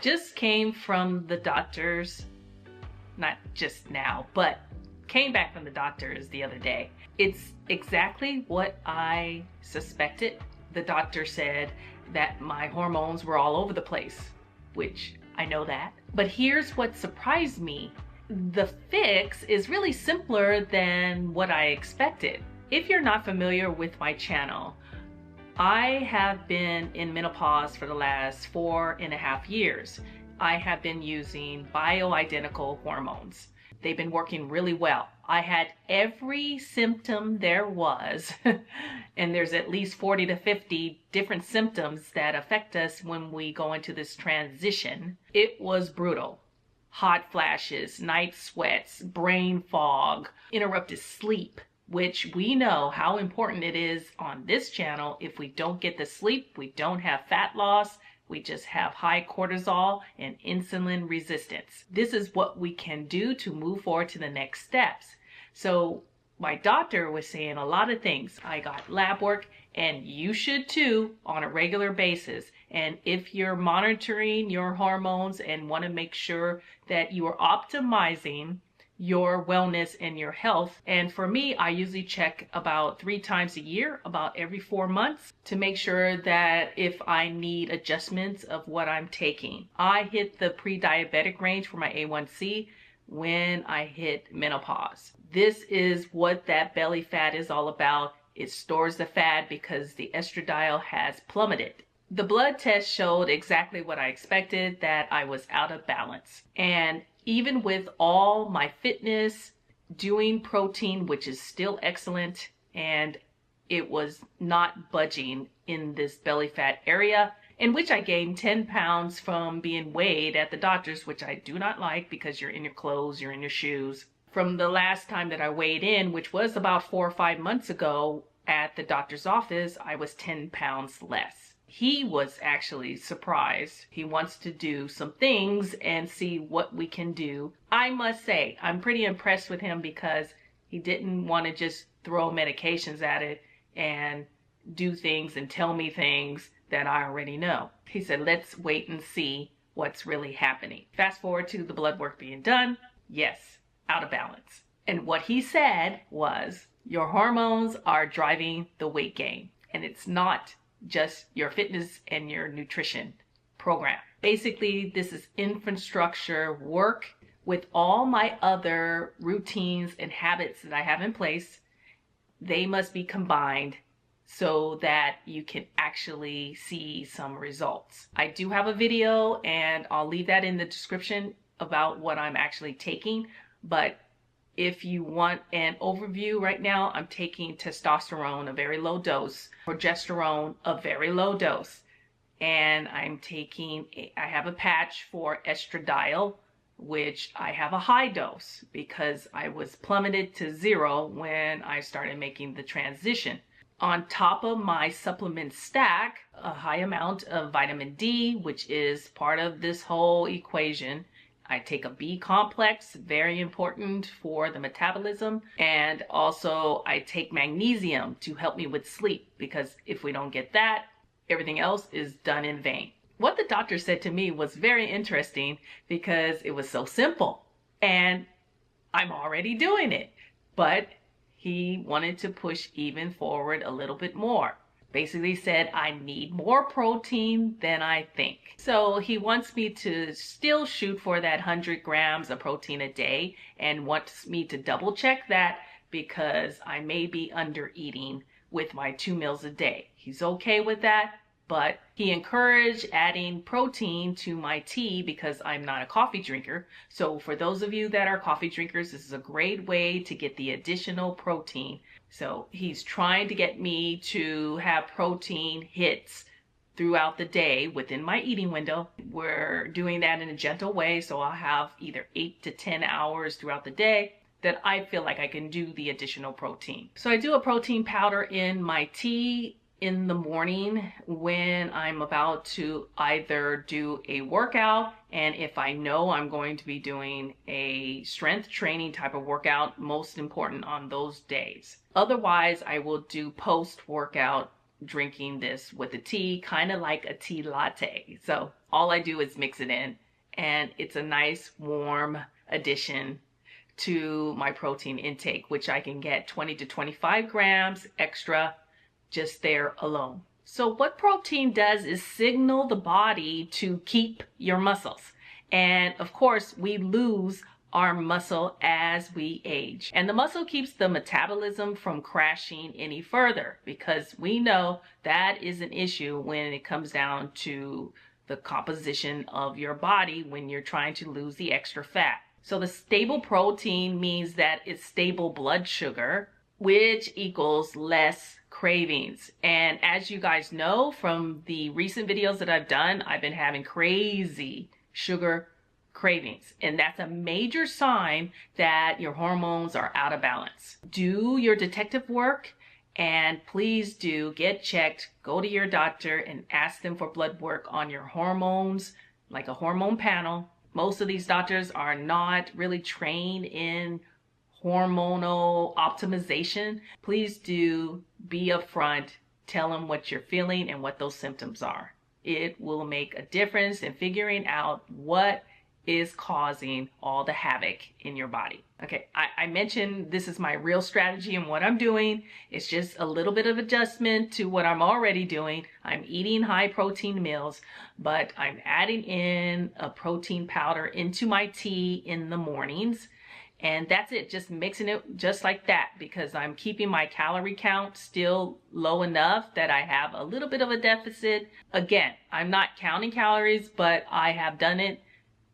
just came from the doctors, not just now, but came back from the doctors the other day. It's exactly what I suspected. The doctor said that my hormones were all over the place, which I know that. But here's what surprised me. The fix is really simpler than what I expected. If you're not familiar with my channel, I have been in menopause for the last 4.5 years. I have been using bioidentical hormones. They've been working really well. I had every symptom there was, and there's at least 40 to 50 different symptoms that affect us when we go into this transition. It was brutal. Hot flashes, night sweats, brain fog, interrupted sleep, which we know how important it is on this channel. If we don't get the sleep, we don't have fat loss. We just have high cortisol and insulin resistance. This is what we can do to move forward to the next steps. So my doctor was saying a lot of things. I got lab work, and you should too, on a regular basis. And if you're monitoring your hormones and want to make sure that you are optimizing your wellness and your health. And for me, I usually check about 3 times a year, about every 4 months, to make sure that if I need adjustments of what I'm taking. I hit the pre-diabetic range for my A1C when I hit menopause. This is what that belly fat is all about. It stores the fat because the estradiol has plummeted. The blood test showed exactly what I expected, that I was out of balance. And even with all my fitness, doing protein, which is still excellent, and it was not budging in this belly fat area, in which I gained 10 pounds from being weighed at the doctor's, which I do not like because you're in your clothes, you're in your shoes. From the last time that I weighed in, which was about 4 or 5 months ago at the doctor's office, I was 10 pounds less. He was actually surprised. He wants to do some things and see what we can do. I must say, I'm pretty impressed with him because he didn't want to just throw medications at it and do things and tell me things that I already know. He said, let's wait and see what's really happening. Fast forward to the blood work being done. Yes, out of balance. And what he said was, your hormones are driving the weight gain, and it's not just your fitness and your nutrition program. Basically, this is infrastructure work with all my other routines and habits that I have in place. They must be combined so that you can actually see some results. I do have a video, and I'll leave that in the description about what I'm actually taking. But if you want an overview, right now I'm taking testosterone, a very low dose, progesterone, a very low dose, and I have a patch for estradiol, which I have a high dose because I was plummeted to 0 when I started making the transition. On top of my supplement stack, a high amount of vitamin D, which is part of this whole equation. I take a B complex, very important for the metabolism. And also I take magnesium to help me with sleep, because if we don't get that, everything else is done in vain. What the doctor said to me was very interesting because it was so simple and I'm already doing it. But he wanted to push even forward a little bit more. Basically said, I need more protein than I think. So he wants me to still shoot for that 100 grams of protein a day, and wants me to double check that because I may be under eating with my 2 meals a day. He's okay with that, but he encouraged adding protein to my tea because I'm not a coffee drinker. So for those of you that are coffee drinkers, this is a great way to get the additional protein. So he's trying to get me to have protein hits throughout the day within my eating window. We're doing that in a gentle way, so I'll have either 8 to 10 hours throughout the day that I feel like I can do the additional protein. So I do a protein powder in my tea in the morning when I'm about to either do a workout, and if I know I'm going to be doing a strength training type of workout, most important on those days. Otherwise, I will do post-workout drinking this with a tea, kind of like a tea latte. So all I do is mix it in, and it's a nice warm addition to my protein intake, which I can get 20 to 25 grams extra just there alone. So what protein does is signal the body to keep your muscles. And of course, we lose our muscle as we age. And the muscle keeps the metabolism from crashing any further, because we know that is an issue when it comes down to the composition of your body when you're trying to lose the extra fat. So the stable protein means that it's stable blood sugar, which equals less cravings. And as you guys know from the recent videos that I've done, I've been having crazy sugar cravings, and that's a major sign that your hormones are out of balance. Do your detective work, and please do get checked. Go to your doctor and ask them for blood work on your hormones, like a hormone panel. Most of these doctors are not really trained in hormonal optimization. Please do be upfront. Tell them what you're feeling and what those symptoms are. It will make a difference in figuring out what is causing all the havoc in your body. Okay, I mentioned this is my real strategy, and what I'm doing is just a little bit of adjustment to what I'm already doing. I'm eating high protein meals, but I'm adding in a protein powder into my tea in the mornings. And that's it, just mixing it just like that, because I'm keeping my calorie count still low enough that I have a little bit of a deficit. Again, I'm not counting calories, but I have done it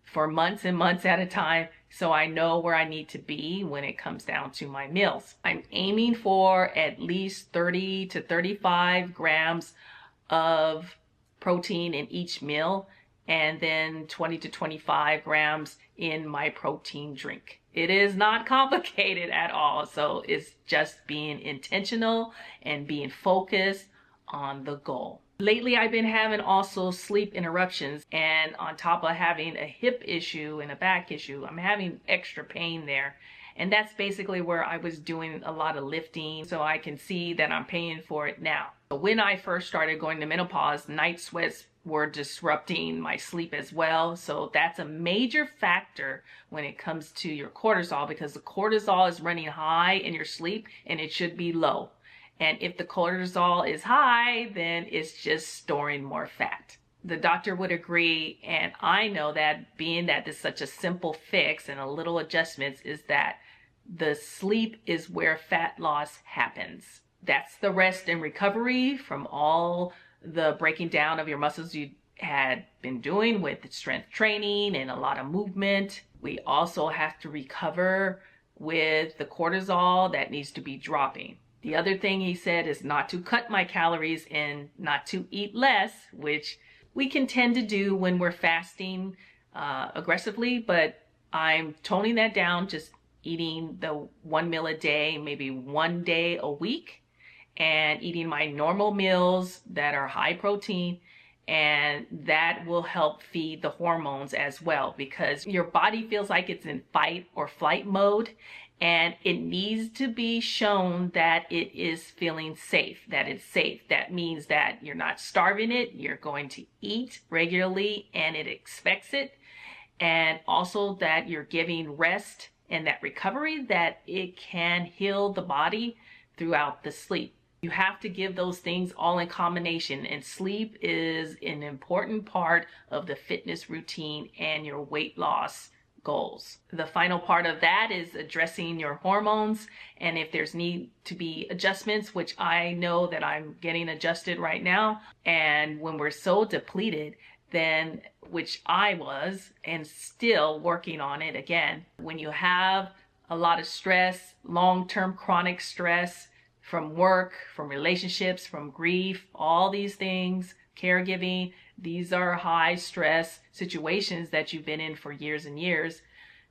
for months and months at a time, so I know where I need to be when it comes down to my meals. I'm aiming for at least 30 to 35 grams of protein in each meal, and then 20 to 25 grams in my protein drink. It is not complicated at all, so it's just being intentional and being focused on the goal. Lately, I've been having also sleep interruptions, and on top of having a hip issue and a back issue, I'm having extra pain there. And that's basically where I was doing a lot of lifting, so I can see that I'm paying for it now. So when I first started going to menopause, night sweats were disrupting my sleep as well. So that's a major factor when it comes to your cortisol, because the cortisol is running high in your sleep and it should be low. And if the cortisol is high, then it's just storing more fat. The doctor would agree, and I know that, being that it's such a simple fix and a little adjustments, is that the sleep is where fat loss happens. That's the rest and recovery from all the breaking down of your muscles you had been doing with strength training and a lot of movement. We also have to recover with the cortisol that needs to be dropping. The other thing he said is not to cut my calories and not to eat less, which we can tend to do when we're fasting aggressively, but I'm toning that down, just eating the one meal a day, maybe one day a week, and eating my normal meals that are high protein, and that will help feed the hormones as well, because your body feels like it's in fight or flight mode, and it needs to be shown that it is feeling safe, that it's safe. That means that you're not starving it, you're going to eat regularly and it expects it, and also that you're giving rest and that recovery, that it can heal the body throughout the sleep. You have to give those things all in combination, and sleep is an important part of the fitness routine and your weight loss goals. The final part of that is addressing your hormones, and if there's need to be adjustments, which I know that I'm getting adjusted right now. And when we're so depleted, then, which I was and still working on it again, when you have a lot of stress, long-term chronic stress from work, from relationships, from grief, all these things, caregiving, these are high stress situations that you've been in for years and years.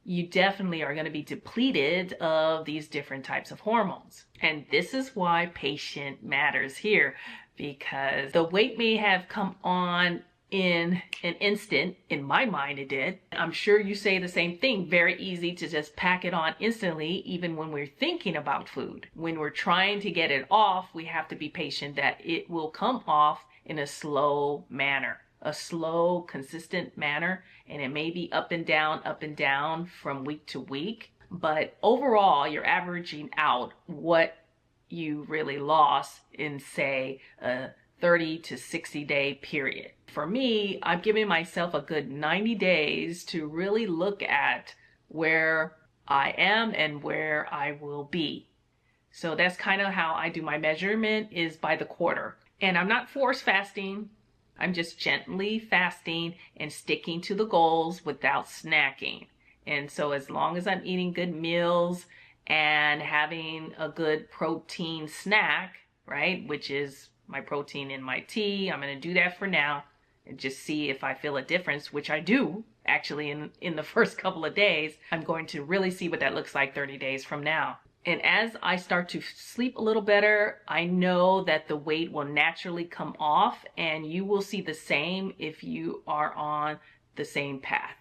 You definitely are going to be depleted of these different types of hormones. And this is why patient matters here, because the weight may have come on in an instant. In my mind, it did. I'm sure you say the same thing. Very easy to just pack it on instantly, even when we're thinking about food. When we're trying to get it off, we have to be patient that it will come off in a slow manner, a slow, consistent manner. And it may be up and down from week to week. But overall, you're averaging out what you really lost in, say, a 30 to 60 day period. For me, I'm giving myself a good 90 days to really look at where I am and where I will be. So that's kind of how I do my measurement, is by the quarter. And I'm not force fasting. I'm just gently fasting and sticking to the goals without snacking. And so as long as I'm eating good meals and having a good protein snack, right, which is my protein in my tea, I'm going to do that for now and just see if I feel a difference, which I do actually in the first couple of days. I'm going to really see what that looks like 30 days from now. And as I start to sleep a little better, I know that the weight will naturally come off, and you will see the same if you are on the same path.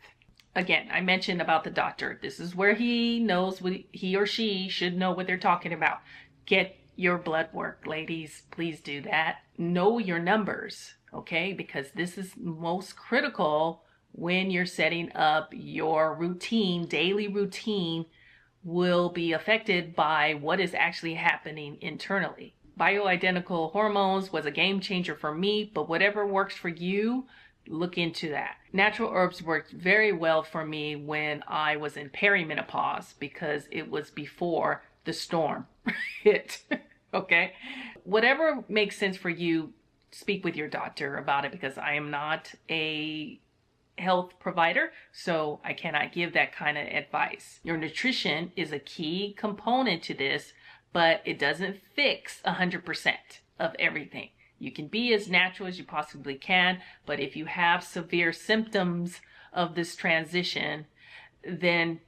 Again, I mentioned about the doctor. This is where he knows what he or she should know what they're talking about. Get your blood work, ladies. Please do that. Know your numbers, okay? Because this is most critical when you're setting up your routine. Daily routine will be affected by what is actually happening internally. Bioidentical hormones was a game changer for me, but whatever works for you, look into that. Natural herbs worked very well for me when I was in perimenopause, because it was before the storm hit. Okay? Whatever makes sense for you, speak with your doctor about it, because I am not a health provider, so I cannot give that kind of advice. Your nutrition is a key component to this, but it doesn't fix 100% of everything. You can be as natural as you possibly can, but if you have severe symptoms of this transition, then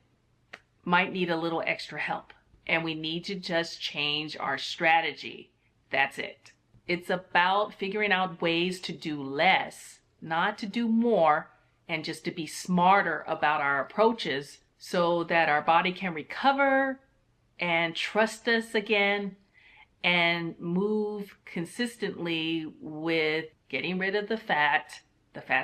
might need a little extra help. And we need to just change our strategy. That's it. It's about figuring out ways to do less, not to do more, and just to be smarter about our approaches so that our body can recover and trust us again and move consistently with getting rid of the fat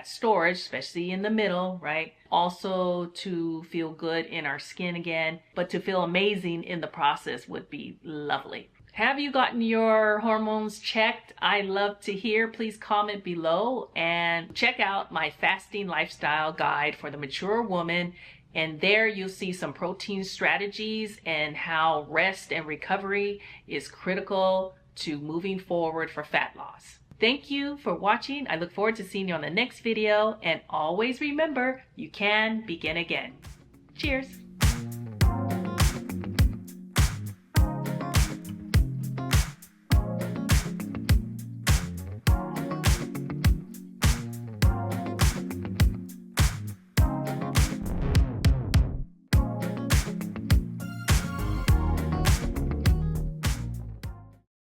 storage, especially in the middle, right? Also to feel good in our skin again, but to feel amazing in the process would be lovely. Have you gotten your hormones checked? I love to hear. Please comment below and check out my fasting lifestyle guide for the mature woman. And there you'll see some protein strategies and how rest and recovery is critical to moving forward for fat loss. Thank you for watching. I look forward to seeing you on the next video. And always remember, you can begin again. Cheers.